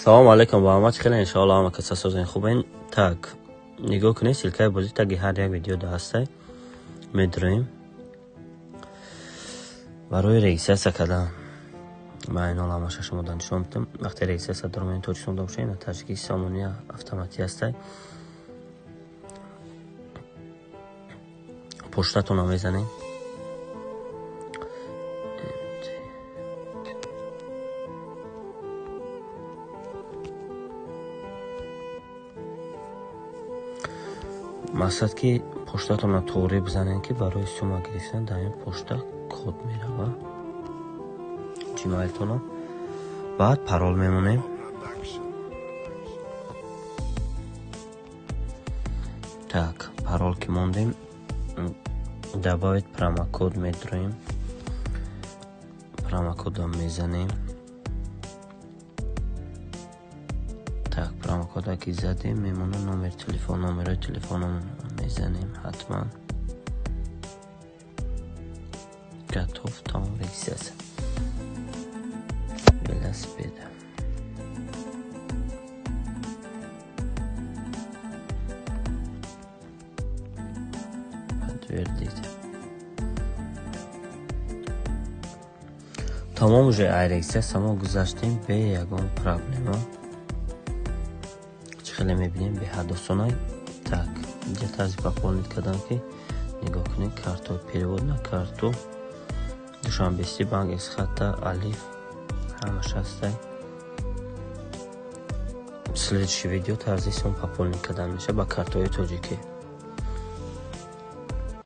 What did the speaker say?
салом алейкум ба ҳама. Хеле иншоалло ҳама касасозин хубин. Так нигоҳ кунед, силкаи бозӣ таги ҳар як видео даста медроим барои регистрация кардан. Ба ин ҳол ҳамаша шумо нишон медам. Вақте регистрация дорум ин тоҷикистон бошед, на таҷики самония автоматӣ аст. поштатон мезанед. мақсад ки поштатонро то'g'ri бизанед ки барои сума гирифтан дар ин пошта код мерава. Gmail-тоно. Баъд парол мемонем. Так, парол ки мондем, добавить промокод медроим. Промокодро мезанем. Так, промокода ки задем, мемона номер телефон, номерои телефонам мезанем ҳатман. Готов, тамом, регистрация. Велосипеда. Подтвердить. Тамом, уже регистрация мо гузаштем бе ягон проблема. Хеле мебинем беҳад осонай. Так, инҷа тарзи пополнить кардан ки нигоҳ кунед, картои перевод на карту, душанбести банк из хата алиф ҳамаш ҳастай. Следующее видео тарзи сум пополнить кардан меша ба картои тоҷикӣ.